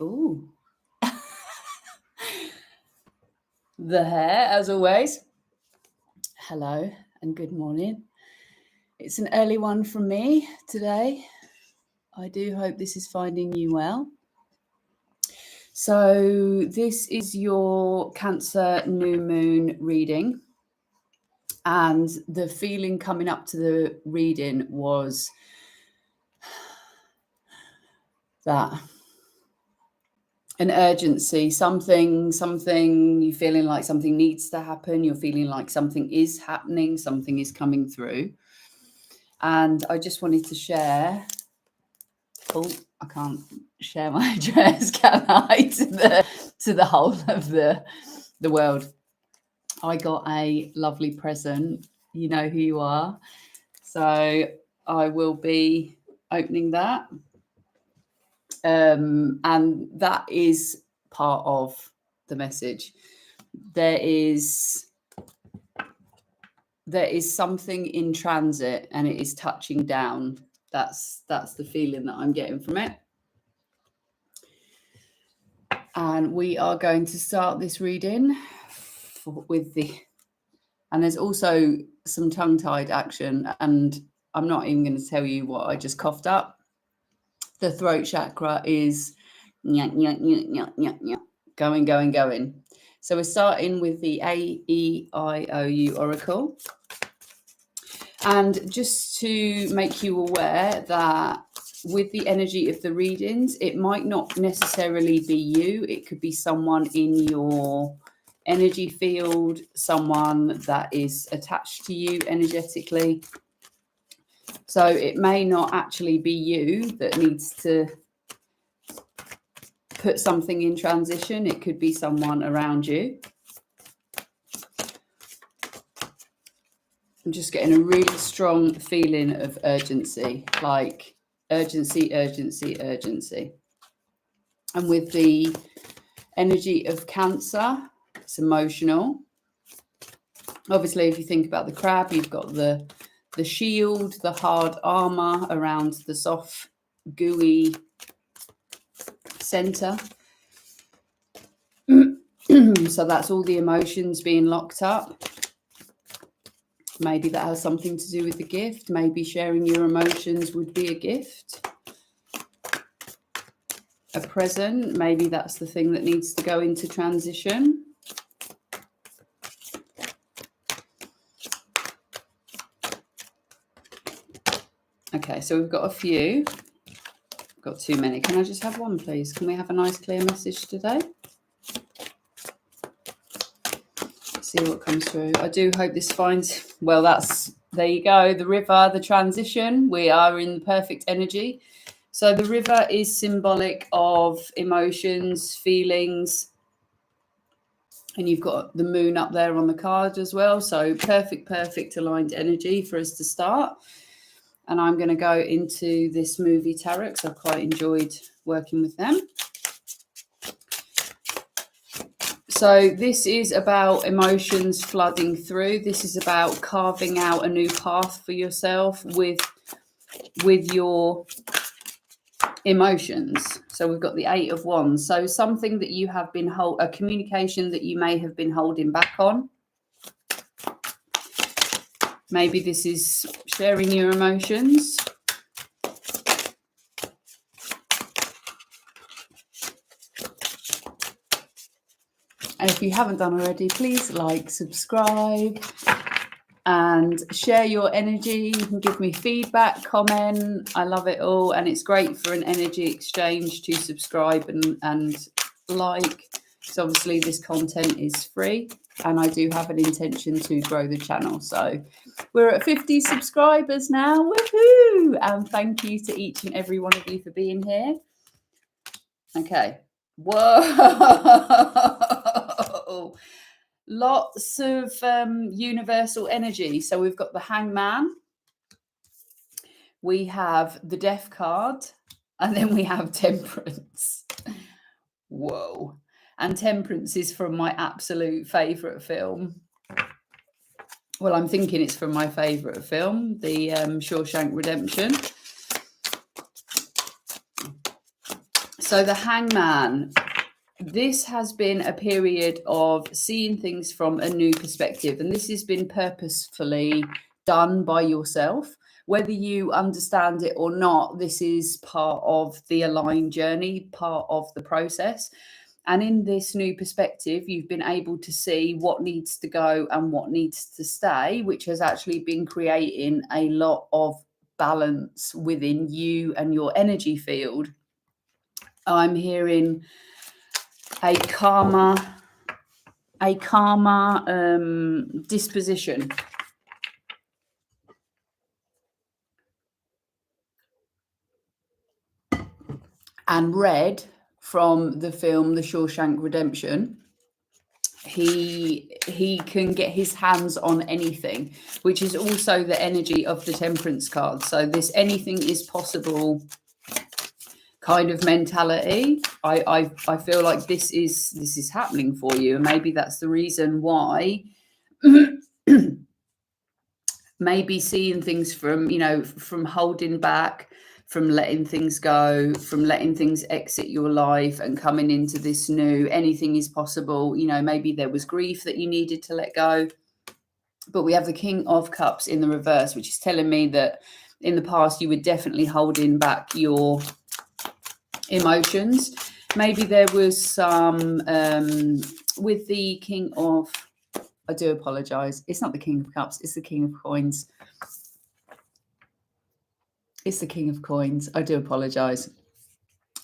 Ooh. The hair, as always. Hello and good morning. It's an early one from me today. I do hope this is finding you well. So, this is your Cancer new moon reading. And the feeling coming up to the reading was that an urgency, something you're feeling like something needs to happen, you're feeling like something is happening, something is coming through. And I just wanted to share, I can't share my address, can I, to the whole of the world. I got a lovely present, you know who you are, so I will be opening that. And that is part of the message. There is something in transit and it is touching down. That's the feeling that I'm getting from it. And we are going to start this reading and there's also some tongue-tied action, and I'm not even going to tell you what I just coughed up. The throat chakra is going. So we're starting with the A-E-I-O-U oracle. And just to make you aware that with the energy of the readings, it might not necessarily be you. It could be someone in your energy field, someone that is attached to you energetically. So it may not actually be you that needs to put something in transition. It could be someone around you. I'm just getting a really strong feeling of urgency, like urgency. And with the energy of Cancer, it's emotional. Obviously, if you think about the crab, you've got the shield, the hard armor around the soft, gooey center. So that's all the emotions being locked up. Maybe that has something to do with the gift. Maybe sharing your emotions would be a gift, a present. Maybe that's the thing that needs to go into transition. Okay, so we've got a few. I've got too many. Can I just have one, please? Can we have a nice clear message today? See what comes through. I do hope this finds, well, there you go, the river, the transition. We are in the perfect energy. So the river is symbolic of emotions, feelings, and you've got the moon up there on the card as well. So perfect aligned energy for us to start. And I'm going to go into this movie tarot because I've quite enjoyed working with them. So this is about emotions flooding through. This is about carving out a new path for yourself with your emotions. So we've got the 8 of Wands. So something that you have been a communication that you may have been holding back on. Maybe this is sharing your emotions. And if you haven't done already, please like, subscribe, and share your energy. You can give me feedback, comment. I love it all. And it's great for an energy exchange to subscribe and like. So obviously this content is free and I do have an intention to grow the channel. So we're at 50 subscribers now. Woohoo! And thank you to each and every one of you for being here. Okay. Whoa. Lots of universal energy. So we've got the Hangman, we have the Death card, and then we have Temperance. Whoa. And Temperance is from my absolute favourite film. Well, I'm thinking it's from my favourite film, the Shawshank Redemption. So the Hangman, this has been a period of seeing things from a new perspective, and this has been purposefully done by yourself. Whether you understand it or not, this is part of the aligned journey, part of the process. And in this new perspective, you've been able to see what needs to go and what needs to stay, which has actually been creating a lot of balance within you and your energy field. I'm hearing a calmer disposition. And Red from the film The Shawshank Redemption, he can get his hands on anything, which is also the energy of the Temperance card. So this anything is possible kind of mentality, I feel like this is happening for you, and maybe that's the reason why maybe seeing things from, you know, from holding back, from letting things go, from letting things exit your life and coming into this new anything is possible. You know, maybe there was grief that you needed to let go. But we have the King of Cups in the reverse, which is telling me that in the past you were definitely holding back your emotions. Maybe there was some with the King of, I do apologize, it's not the King of Cups, it's the King of Coins. It's the King of Coins. I do apologize.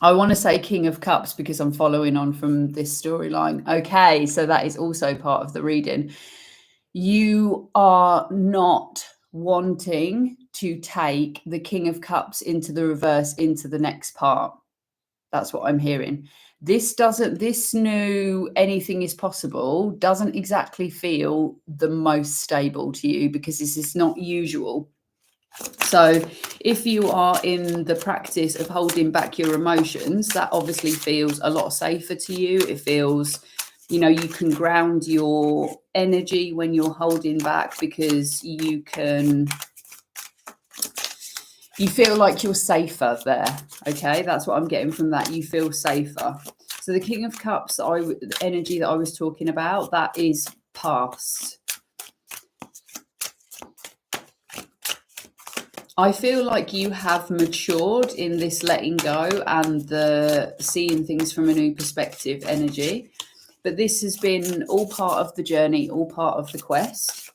I want to say King of Cups because I'm following on from this storyline. Okay, so that is also part of the reading. You are not wanting to take the King of Cups into the reverse into the next part. That's what I'm hearing. This new anything is possible doesn't exactly feel the most stable to you because this is not usual. So if you are in the practice of holding back your emotions, that obviously feels a lot safer to you. It feels, you know, you can ground your energy when you're holding back because you feel like you're safer there. Okay, that's what I'm getting from that. You feel safer. So the King of Cups, the energy that I was talking about, that is past. I feel like you have matured in this letting go and the seeing things from a new perspective energy. But this has been all part of the journey, all part of the quest.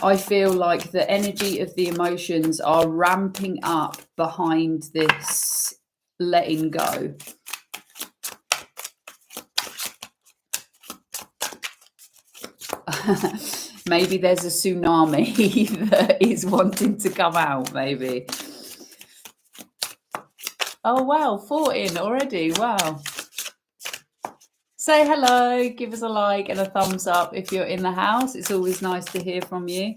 I feel like the energy of the emotions are ramping up behind this letting go. Maybe there's a tsunami that is wanting to come out, maybe. Oh, wow, 14 already. Wow. Say hello, give us a like and a thumbs up if you're in the house. It's always nice to hear from you.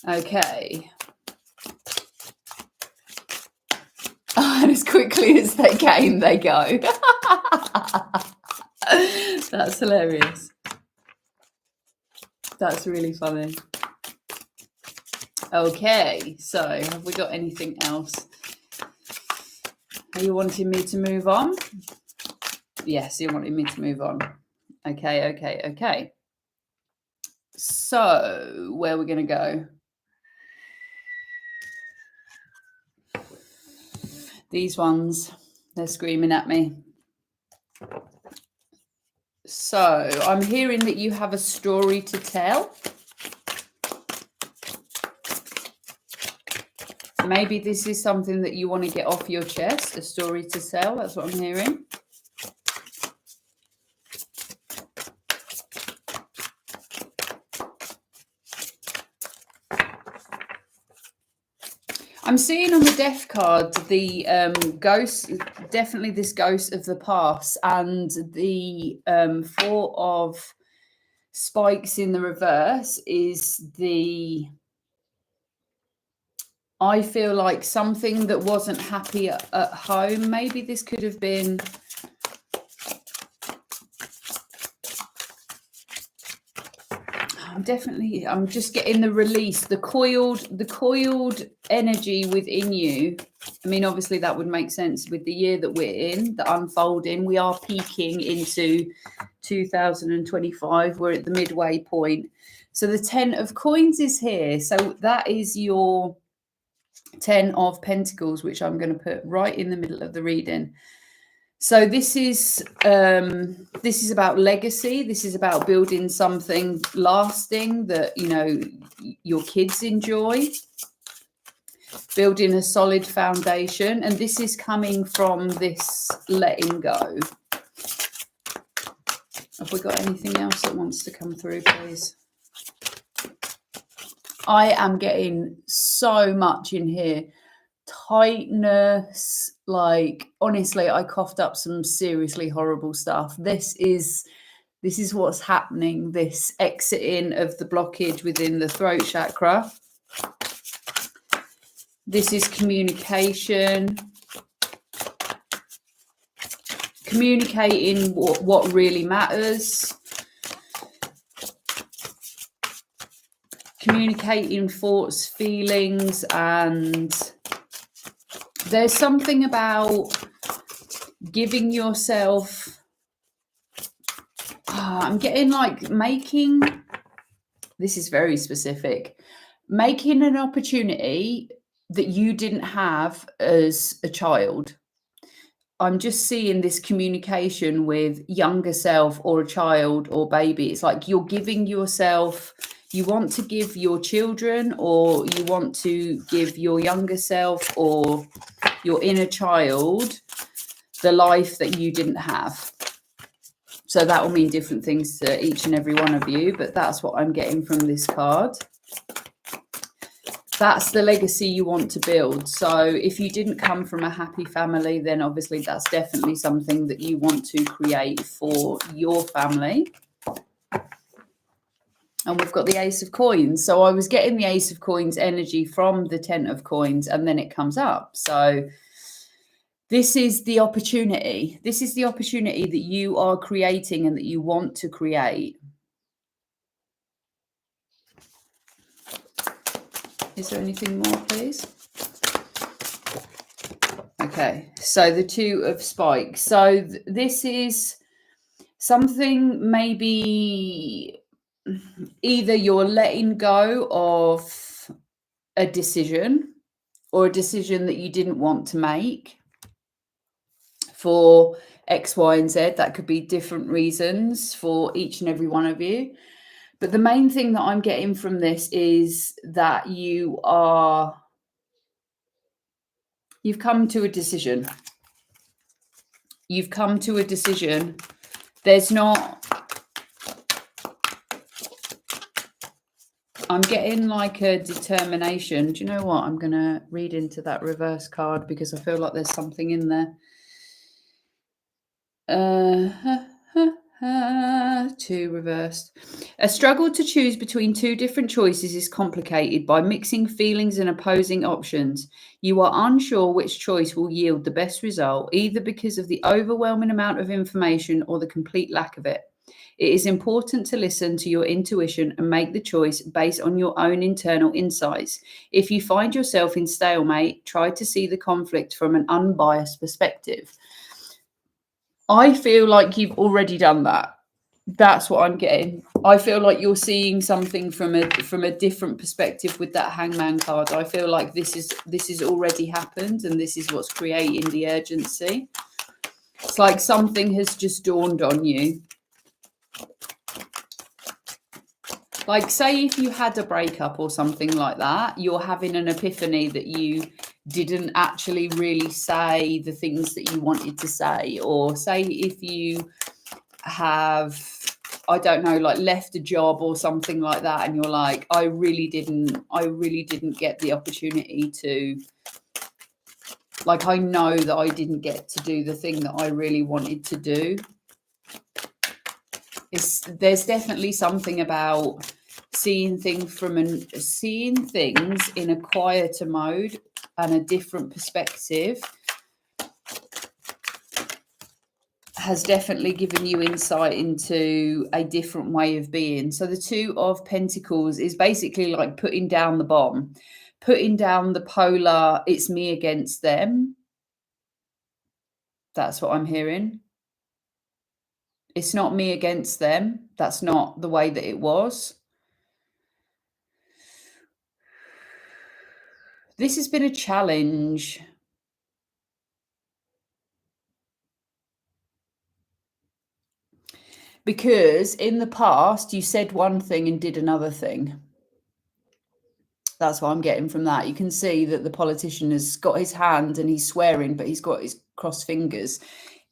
Okay. Oh, and as quickly as they came, they go. That's hilarious. That's really funny. Okay, so have we got anything else? Are you wanting me to move on? Yes, you're wanting me to move on. Okay. So where are we going to go? These ones, they're screaming at me. So I'm hearing that you have a story to tell. Maybe this is something that you want to get off your chest, a story to tell. That's what I'm hearing. I'm seeing on the death card the ghost, definitely this ghost of the past, and the 4 of spikes in the reverse is the, I feel like something that wasn't happy at home. Maybe this could have been, I'm just getting the release, the coiled energy within you. I mean, obviously that would make sense with the year that we're in, the unfolding. We are peaking into 2025. We're at the midway point. So the 10 of coins is here. So that is your 10 of pentacles, which I'm going to put right in the middle of the reading. So this is about legacy. This is about building something lasting that, you know, your kids enjoy, building a solid foundation. And this is coming from this letting go. Have we got anything else that wants to come through, please? I am getting so much in here. Tightness, like honestly, I coughed up some seriously horrible stuff. This is what's happening, this exiting of the blockage within the throat chakra. This is communication, communicating what really matters, communicating thoughts, feelings, and there's something about giving yourself, I'm getting like making, this is very specific, making an opportunity that you didn't have as a child. I'm just seeing this communication with younger self or a child or baby. It's like you're giving yourself, you want to give your children, or you want to give your younger self or your inner child the life that you didn't have. So that will mean different things to each and every one of you, but that's what I'm getting from this card. That's the legacy you want to build. So if you didn't come from a happy family, then obviously that's definitely something that you want to create for your family. And we've got the Ace of Coins. So I was getting the Ace of Coins energy from the 10 of Coins, and then it comes up. So this is the opportunity. This is the opportunity that you are creating and that you want to create. Is there anything more, please? Okay, so the 2 of Spikes. So this is something, maybe either you're letting go of a decision or a decision that you didn't want to make for X, Y, and Z. That could be different reasons for each and every one of you. But the main thing that I'm getting from this is that you've come to a decision. You've come to a decision. There's not, I'm getting like a determination. Do you know what? I'm going to read into that reverse card because I feel like there's something in there. 2 reversed. A struggle to choose between 2 different choices is complicated by mixing feelings and opposing options. You are unsure which choice will yield the best result, either because of the overwhelming amount of information or the complete lack of it. It is important to listen to your intuition and make the choice based on your own internal insights. If you find yourself in stalemate, try to see the conflict from an unbiased perspective. I feel like you've already done that. That's what I'm getting. I feel like you're seeing something from a different perspective with that Hangman card. I feel like this is already happened, and this is what's creating the urgency. It's like something has just dawned on you. Like, say if you had a breakup or something like that, you're having an epiphany that you didn't actually really say the things that you wanted to say. Or say if you have, I don't know, like left a job or something like that, and you're like, I really didn't get the opportunity to, like, I know that I didn't get to do the thing that I really wanted to do. There's definitely something about seeing things in a quieter mode and a different perspective has definitely given you insight into a different way of being. So the Two of Pentacles is basically like putting down the bomb, putting down the polar, it's me against them. That's what I'm hearing. It's not me against them. That's not the way that it was. This has been a challenge. Because in the past, you said one thing and did another thing. That's what I'm getting from that. You can see that the politician has got his hand and he's swearing, but he's got his crossed fingers.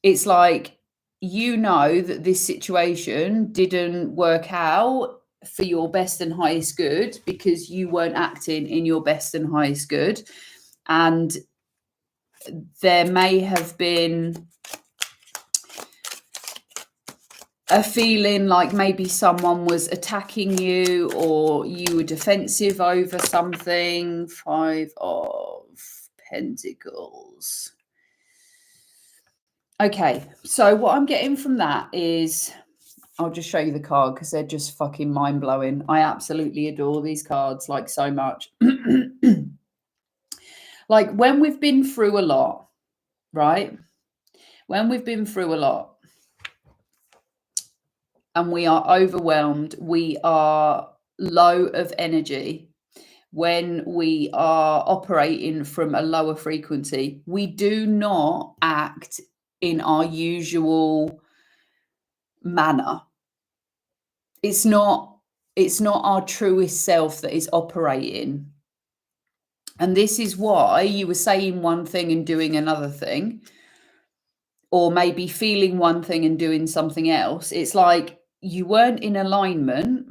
It's like, you know that this situation didn't work out for your best and highest good because you weren't acting in your best and highest good. And there may have been a feeling like maybe someone was attacking you or you were defensive over something. Five of Pentacles. Okay, so what I'm getting from that is, I'll just show you the card because they're just fucking mind-blowing. I absolutely adore these cards like so much. Like when we've been through a lot, right? When we've been through a lot, and we are overwhelmed, we are low of energy, when we are operating from a lower frequency, we do not act in our usual manner. It's not our truest self that is operating. And this is why you were saying one thing and doing another thing, or maybe feeling one thing and doing something else. It's like you weren't in alignment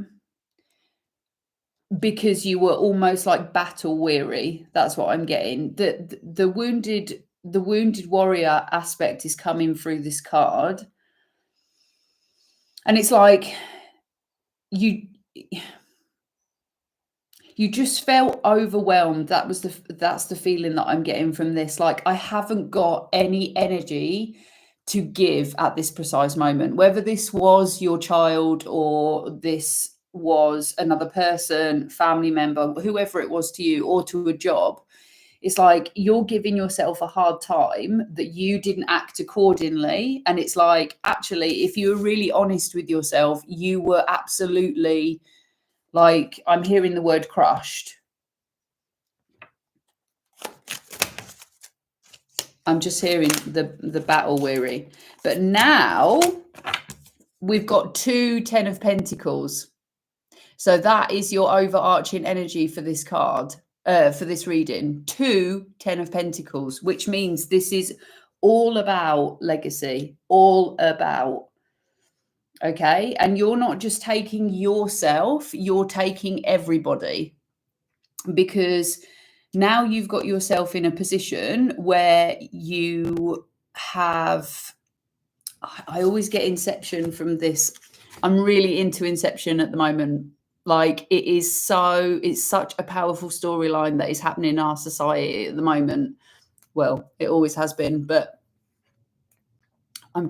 because you were almost like battle weary. That's what I'm getting. The wounded warrior aspect is coming through this card. And it's like you just felt overwhelmed. That's the feeling that I'm getting from this. Like, I haven't got any energy to give at this precise moment, whether this was your child or this was another person, family member, whoever it was to you, or to a job. It's like you're giving yourself a hard time that you didn't act accordingly. And it's like, actually, if you were really honest with yourself, you were absolutely, like, I'm hearing the word crushed. I'm just hearing the battle weary. But now we've got 2 10 of Pentacles. So that is your overarching energy for this card, for this reading. 2 10 of Pentacles, which means this is all about legacy, all about, okay? And you're not just taking yourself, you're taking everybody, because now you've got yourself in a position where you have, I always get Inception from this. I'm really into Inception at the moment. Like, it's such a powerful storyline that is happening in our society at the moment. Well, it always has been, but I'm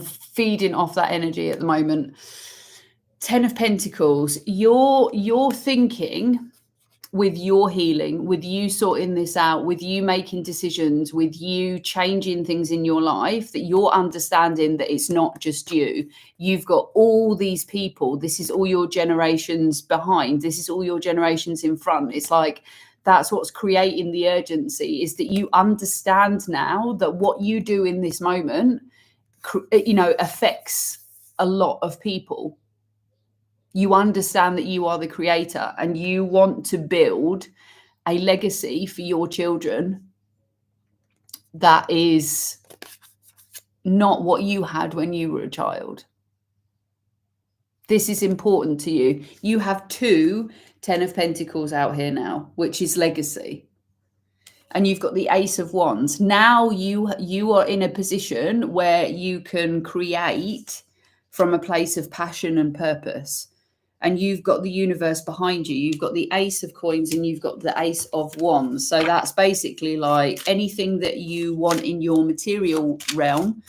feeding off that energy at the moment. 10 of Pentacles, you're thinking with your healing, with you sorting this out, with you making decisions, with you changing things in your life, that you're understanding that it's not just you. You've got all these people. This is all your generations behind. This is all your generations in front. It's like, that's what's creating the urgency, is that you understand now that what you do in this moment, affects a lot of people. You understand that you are the creator and you want to build a legacy for your children that is not what you had when you were a child. This is important to you. You have 2 10 of Pentacles out here now, which is legacy. And you've got the Ace of Wands. Now you are in a position where you can create from a place of passion and purpose. And you've got the universe behind you. You've got the Ace of Coins and you've got the Ace of Wands. So that's basically like anything that you want in your material realm,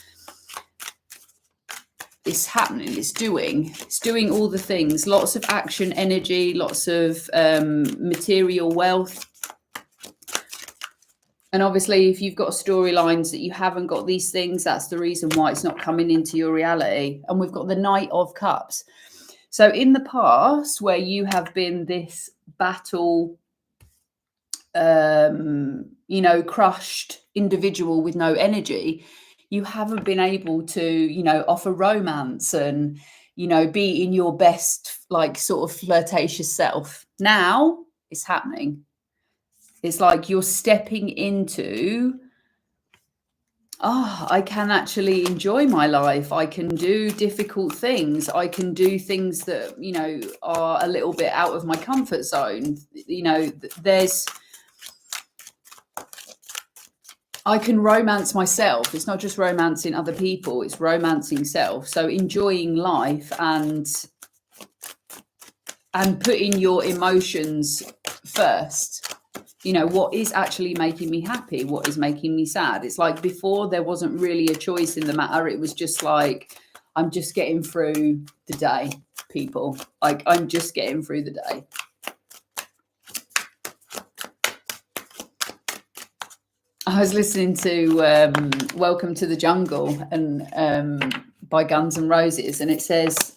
it's happening, it's doing all the things, lots of action energy, lots of material wealth. And obviously, if you've got storylines that you haven't got these things, that's the reason why it's not coming into your reality. And we've got the Knight of Cups. So in the past, where you have been this battle, crushed individual with no energy, you haven't been able to, offer romance and, be in your best, like, sort of flirtatious self. Now it's happening. It's like you're stepping into, I can actually enjoy my life. I can do difficult things. I can do things that, are a little bit out of my comfort zone. I can romance myself. It's not just romancing other people, it's romancing self. So enjoying life and putting your emotions first. What is actually making me happy? What is making me sad? It's like before there wasn't really a choice in the matter. It was just like, I'm just getting through the day, people. Like, I'm just getting through the day. I was listening to Welcome to the Jungle and by Guns N' Roses, and it says,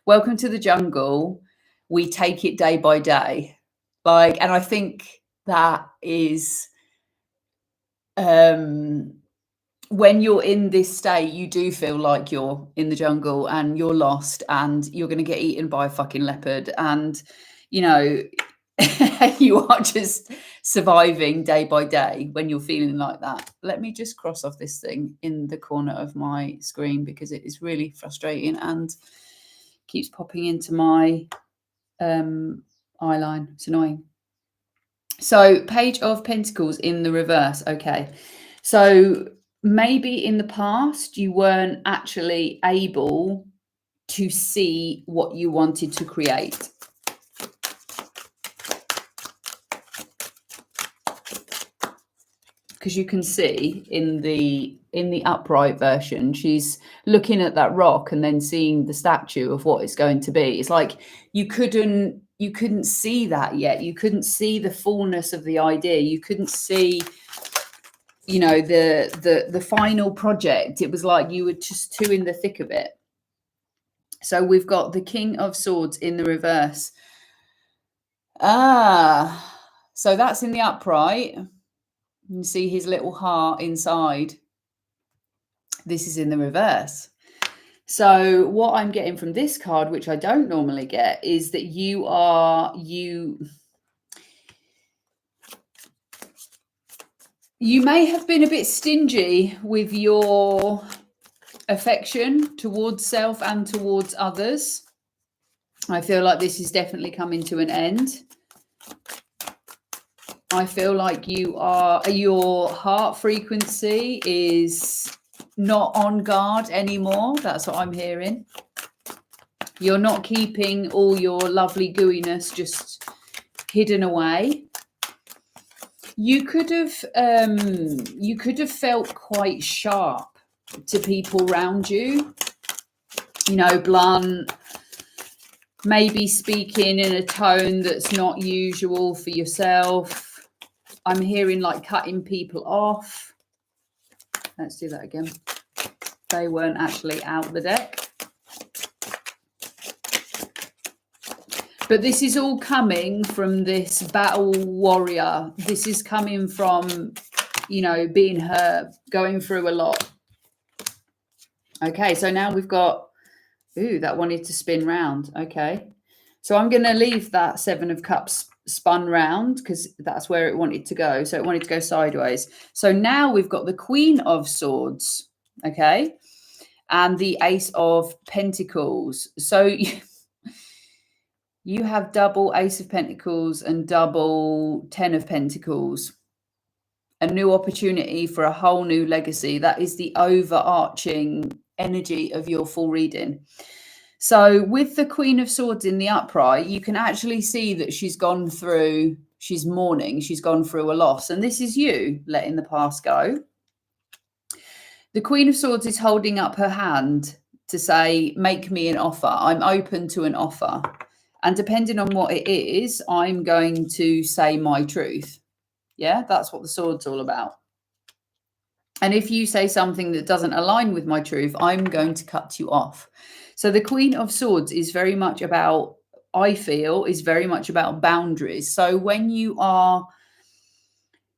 welcome to the jungle, we take it day by day. Like, and I think that is, when you're in this state, you do feel like you're in the jungle and you're lost and you're going to get eaten by a fucking leopard. And, you are just surviving day by day when you're feeling like that. Let me just cross off this thing in the corner of my screen because it is really frustrating and keeps popping into my eyeline. It's annoying. So Page of Pentacles in the reverse. Okay. So maybe in the past you weren't actually able to see what you wanted to create. Because you can see in the upright version, she's looking at that rock and then seeing the statue of what it's going to be. It's like you couldn't see that yet. You couldn't see the fullness of the idea. You couldn't see, the final project. It was like you were just too in the thick of it. So we've got the King of Swords in the reverse. So that's in the upright. You can see his little heart inside. This is in the reverse. So what I'm getting from this card, which I don't normally get, is that you may have been a bit stingy with your affection towards self and towards others. I feel like this is definitely coming to an end. I feel like your heart frequency is not on guard anymore. That's what I'm hearing. You're not keeping all your lovely gooiness just hidden away. You could have felt quite sharp to people around you. Blunt, maybe speaking in a tone that's not usual for yourself. I'm hearing like cutting people off. Let's do that again. They weren't actually out the deck. But this is all coming from this battle warrior. This is coming from, being hurt, going through a lot. Okay, so now we've got, that wanted to spin round. Okay. So I'm going to leave that Seven of Cups spun round because that's where it wanted to go. So it wanted to go sideways. So now we've got the Queen of Swords, okay, and the Ace of Pentacles. So you have double Ace of Pentacles and double 10 of Pentacles. A new opportunity for a whole new legacy. That is the overarching energy of your full reading. So with the Queen of Swords in the upright, you can actually see that she's mourning, she's gone through a loss. And this is you letting the past go. The Queen of Swords is holding up her hand to say, make me an offer. I'm open to an offer. And depending on what it is, I'm going to say my truth. Yeah, that's what the sword's all about. And if you say something that doesn't align with my truth, I'm going to cut you off. So the Queen of Swords is very much about, I feel, is very much about boundaries. So when you are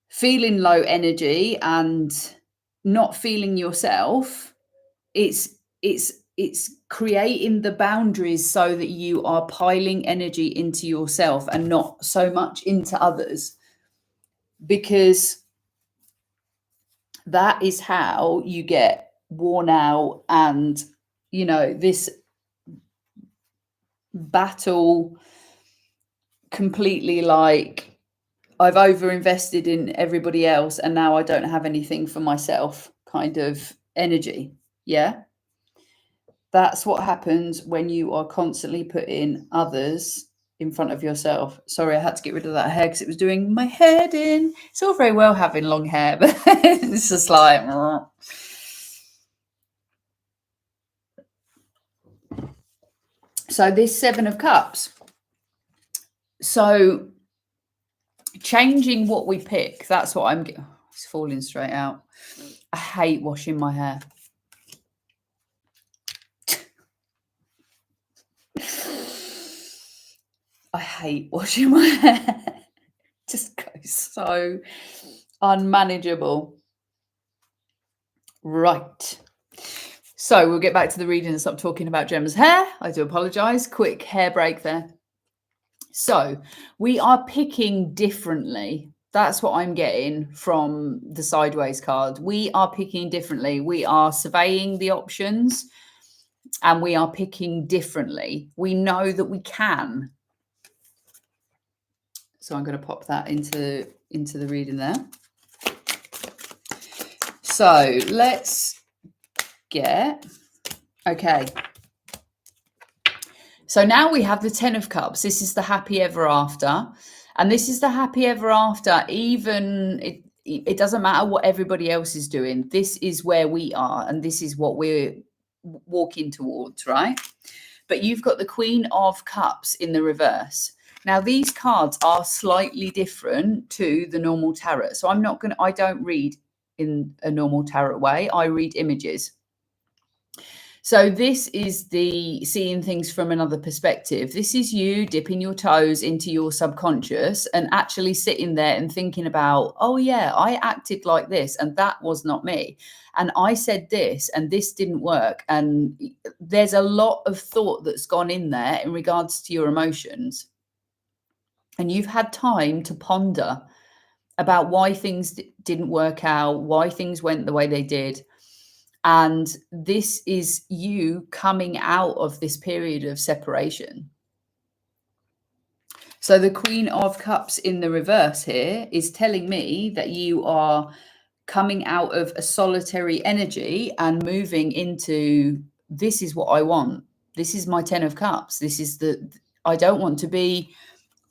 feeling low energy and not feeling yourself, it's creating the boundaries so that you are piling energy into yourself and not so much into others, because that is how you get worn out and, you know, this battle completely, like, I've overinvested in everybody else and now I don't have anything for myself kind of energy. Yeah. That's what happens when you are constantly putting others in front of yourself. Sorry, I had to get rid of that hair because it was doing my head in. It's all very well having long hair, but it's just like... So this Seven of Cups. So changing what we pick, that's what I'm... It's falling straight out. I hate washing my hair. I hate washing my hair. Just goes so unmanageable. Right. So we'll get back to the reading and stop talking about Gemma's hair. I do apologize. Quick hair break there. So we are picking differently. That's what I'm getting from the sideways card. We are picking differently. We are surveying the options and we are picking differently. We know that we can. So I'm going to pop that into the reading there. So let's get, okay. So now we have the 10 of Cups. This is the happy ever after. And this is the happy ever after, even it doesn't matter what everybody else is doing. This is where we are and this is what we're walking towards, right? But you've got the Queen of Cups in the reverse. Now, these cards are slightly different to the normal tarot. So I don't read in a normal tarot way. I read images. So this is the seeing things from another perspective. This is you dipping your toes into your subconscious and actually sitting there and thinking about, oh yeah, I acted like this and that was not me. And I said this and this didn't work. And there's a lot of thought that's gone in there in regards to your emotions. And you've had time to ponder about why things didn't work out, why things went the way they did. And this is you coming out of this period of separation. So the Queen of Cups in the reverse here is telling me that you are coming out of a solitary energy and moving into, this is what I want. This is my 10 of Cups. This is I don't want to be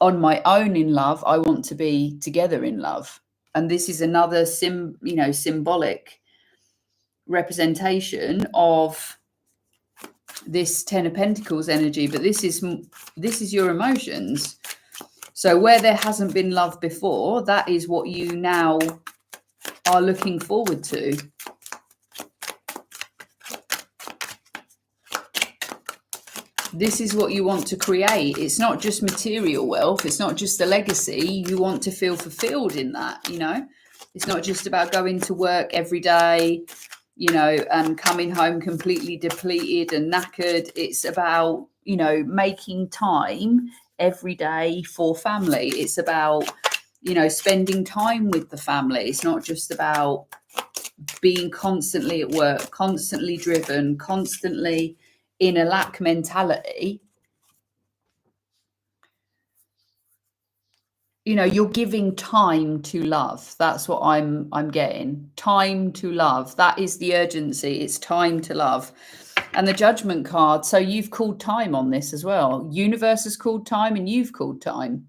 on my own in love. I want to be together in love. And this is another symbolic representation of this 10 of Pentacles energy, but this is your emotions. So where there hasn't been love before, that is what you now are looking forward to. This is what you want to create. It's not just material wealth. It's not just a legacy. You want to feel fulfilled in that, you know. It's not just about going to work every day, you know, and coming home completely depleted and knackered. It's about, you know, making time every day for family. It's about, you know, spending time with the family. It's not just about being constantly at work, constantly driven, constantly in a lack mentality. You know, you're giving time to love. That's what I'm getting. Time to love. That is the urgency. It's time to love. And the Judgment card. So you've called time on this as well. Universe has called time and you've called time.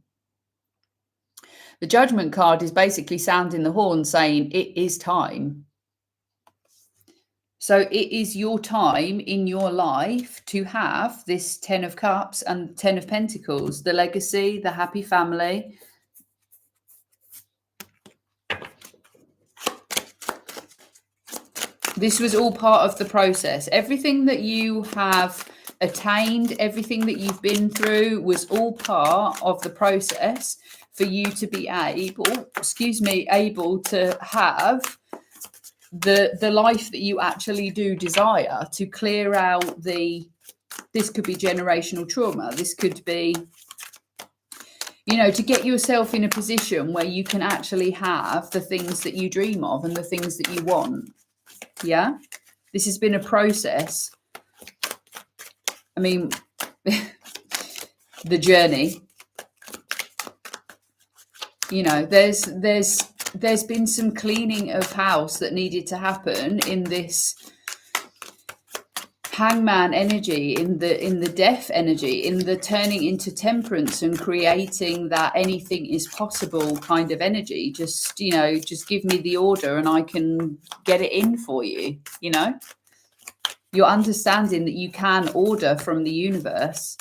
The Judgment card is basically sounding the horn saying it is time. So it is your time in your life to have this 10 of Cups and 10 of Pentacles, the legacy, the happy family. This was all part of the process. Everything that you have attained, everything that you've been through was all part of the process for you to be able, able to have the life that you actually do desire, to clear out this could be generational trauma. This could be, you know, to get yourself in a position where you can actually have the things that you dream of and the things that you want. Yeah, this has been a process. I mean, the journey, you know, there's been some cleaning of house that needed to happen in this Hangman energy, in the death energy, in the turning into Temperance and creating that anything is possible kind of energy. Just, you know, just give me the order and I can get it in for you. You know, you're understanding that you can order from the universe.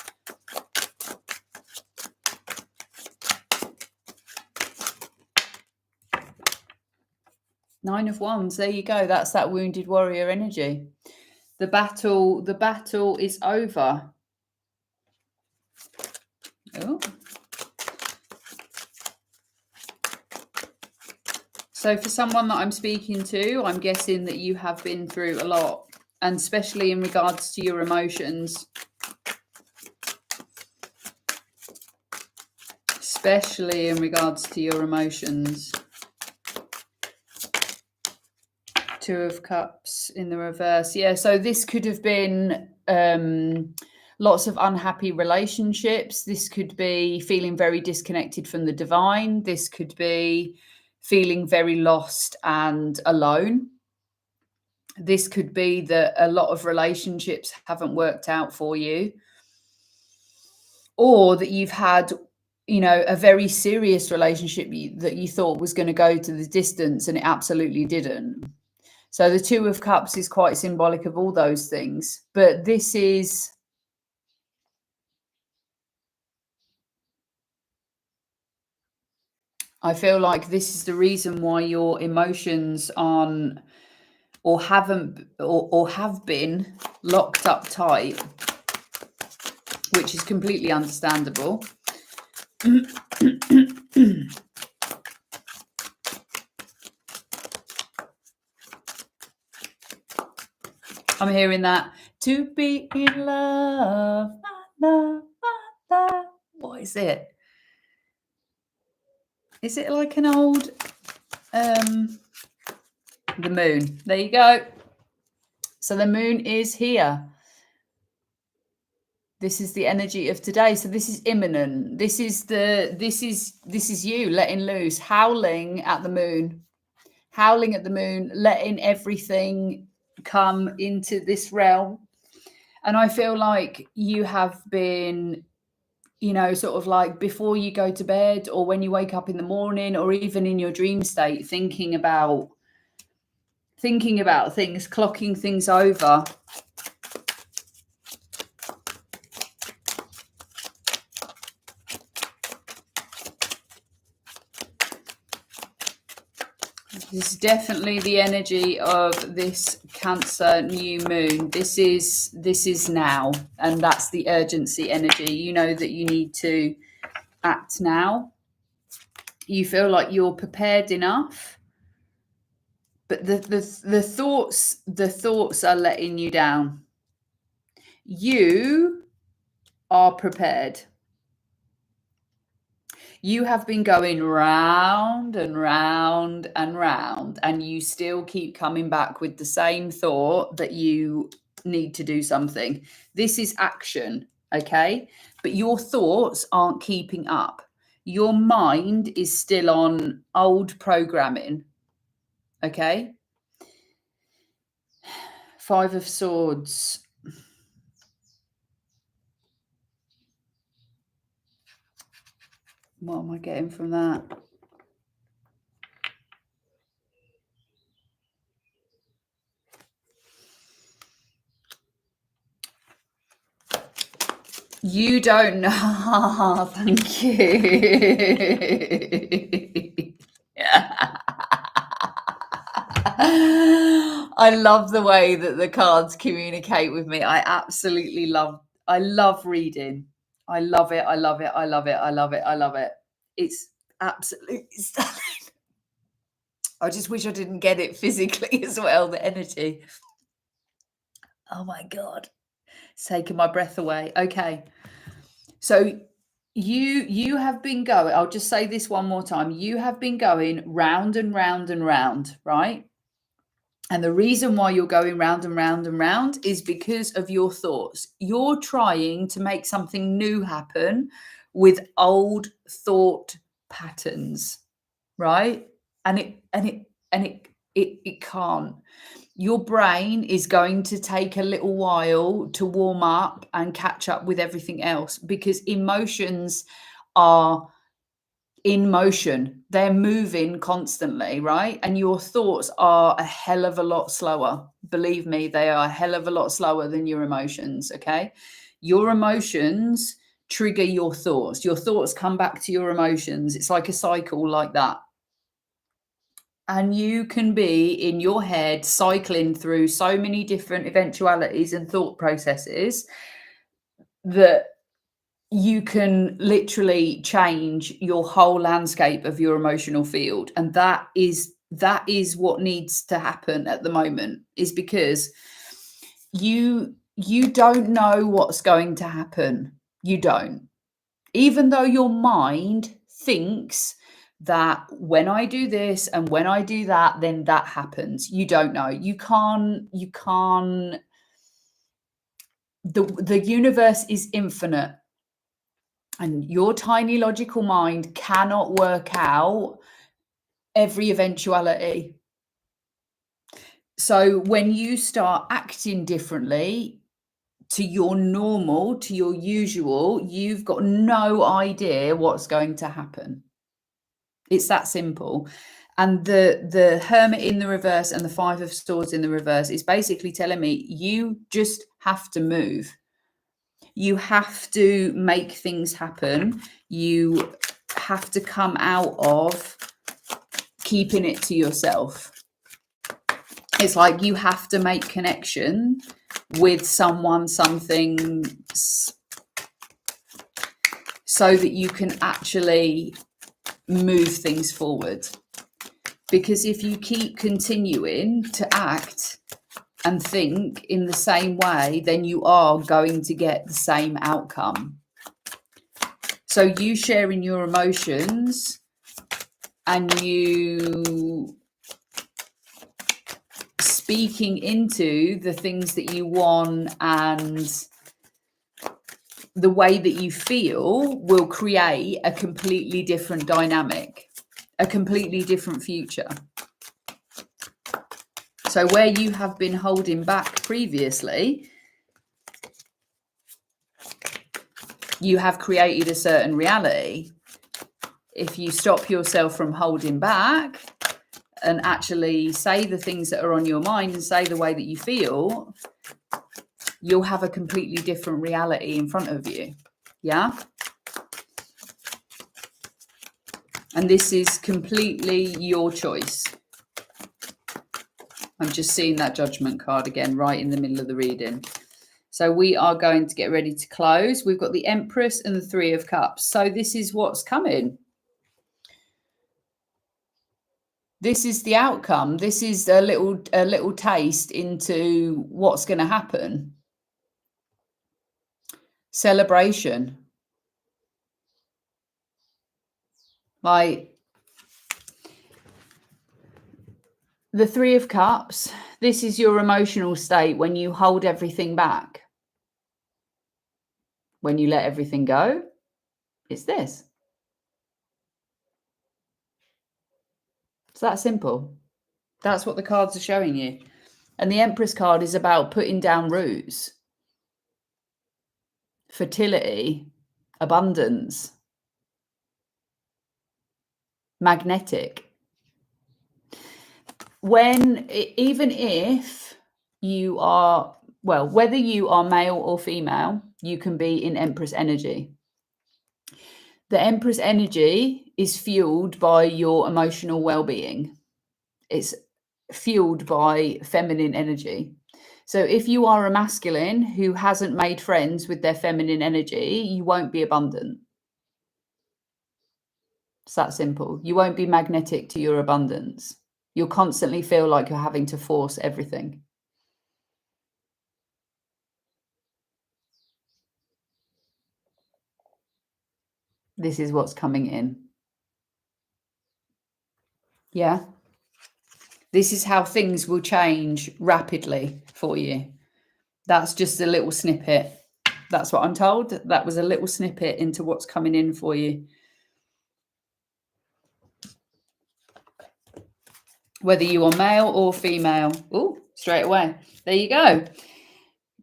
Nine of Wands, there you go. That's that wounded warrior energy. The battle is over. Oh. So for someone that I'm speaking to, I'm guessing that you have been through a lot, and especially in regards to your emotions. Especially in regards to your emotions. Two of Cups in the reverse. Yeah, so this could have been lots of unhappy relationships. This could be feeling very disconnected from the divine. This could be feeling very lost and alone. This could be that a lot of relationships haven't worked out for you, or that you've had, you know, a very serious relationship that you thought was going to go to the distance and it absolutely didn't. So the Two of Cups is quite symbolic of all those things. But this is, I feel like this is the reason why your emotions aren't, or haven't, or have been locked up tight, which is completely understandable. I'm hearing that. To be in love, love, love. What is it? Is it like an old, the moon? There you go. So the moon is here. This is the energy of today. So this is imminent. This is you letting loose, howling at the moon, letting everything come into this realm. And I feel like you have been, you know, sort of like before you go to bed or when you wake up in the morning or even in your dream state, thinking about things, clocking things over. This is definitely the energy of this Cancer new moon. This is now, and that's the urgency energy. You know that you need to act now. You feel like you're prepared enough, but the thoughts are letting you down. You are prepared. You have been going round and round and round, and you still keep coming back with the same thought that you need to do something. This is action, okay? But your thoughts aren't keeping up. Your mind is still on old programming, okay? Five of Swords. What am I getting from that? You don't know. Thank you. I love the way that the cards communicate with me. I love reading. I love it. I love it. I love it. I love it. I love it. It's absolutely stunning. I just wish I didn't get it physically as well, the energy. Oh my God. It's taking my breath away. Okay. So you have been going, I'll just say this one more time. You have been going round and round and round, right? And the reason why you're going round and round and round is because of your thoughts. You're trying to make something new happen with old thought patterns, right? And it can't. Your brain is going to take a little while to warm up and catch up with everything else, because emotions are in motion. They're moving constantly, right? And your thoughts are a hell of a lot slower. Believe me, they are a hell of a lot slower than your emotions, okay? Your emotions trigger your thoughts. Your thoughts come back to your emotions. It's like a cycle like that. And you can be in your head cycling through so many different eventualities and thought processes that you can literally change your whole landscape of your emotional field. And that is what needs to happen at the moment, is because you don't know what's going to happen. You don't. Even though your mind thinks that when I do this and when I do that, then that happens. You don't know. You can't, the universe is infinite, and your tiny logical mind cannot work out every eventuality. So when you start acting differently to your normal, to your usual, you've got no idea what's going to happen. It's that simple. And the Hermit in the reverse and the Five of Swords in the reverse is basically telling me you just have to move. You have to make things happen. You have to come out of keeping it to yourself. It's like you have to make connection with someone, something, so that you can actually move things forward. Because if you keep continuing to act and think in the same way, then you are going to get the same outcome. So you sharing your emotions and you speaking into the things that you want and the way that you feel will create a completely different dynamic, a completely different future. So where you have been holding back previously, you have created a certain reality. If you stop yourself from holding back and actually say the things that are on your mind and say the way that you feel, you'll have a completely different reality in front of you. Yeah. And this is completely your choice. I'm just seeing that Judgment card again, right in the middle of the reading. So we are going to get ready to close. We've got the Empress and the Three of Cups. So this is what's coming. This is the outcome. This is a little taste into what's going to happen. Celebration. Like the Three of Cups, this is your emotional state when you hold everything back. When you let everything go, it's this. It's that simple. That's what the cards are showing you. And the Empress card is about putting down roots. Fertility, abundance, magnetic. Even if you are well, whether you are male or female, you can be in Empress energy. The Empress energy is fueled by your emotional well-being. It's fueled by feminine energy. So if you are a masculine who hasn't made friends with their feminine energy, you won't be abundant. It's that simple. You won't be magnetic to your abundance. You'll constantly feel like you're having to force everything. This is what's coming in. Yeah. This is how things will change rapidly for you. That's just a little snippet. That's what I'm told. That was a little snippet into what's coming in for you. Whether you are male or female. Oh, straight away. There you go.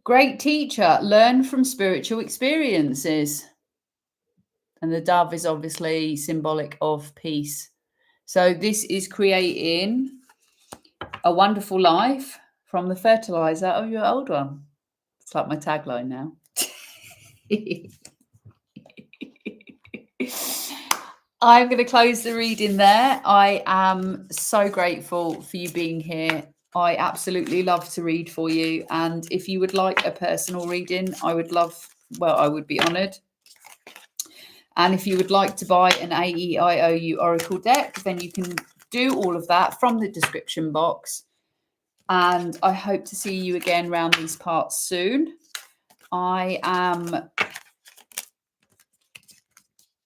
Great teacher. Learn from spiritual experiences. And the dove is obviously symbolic of peace. So this is creating a wonderful life from the fertilizer of your old one. It's like my tagline now. I'm going to close the reading there. I am so grateful for you being here. I absolutely love to read for you. And if you would like a personal reading, I would be honoured. And if you would like to buy an AEIOU Oracle deck, then you can do all of that from the description box. And I hope to see you again around these parts soon. I am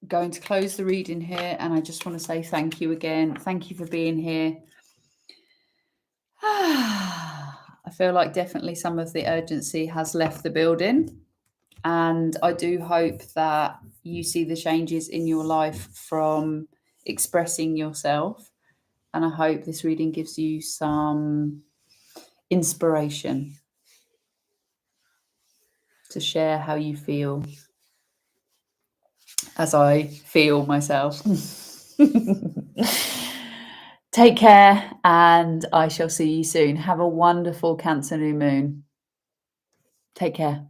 going to close the reading here, and I just want to say thank you again. Thank you for being here. I feel like definitely some of the urgency has left the building, and I do hope that you see the changes in your life from expressing yourself, and I hope this reading gives you some inspiration to share how you feel as I feel myself. Take care, and I shall see you soon. Have a wonderful Cancer new moon. Take care.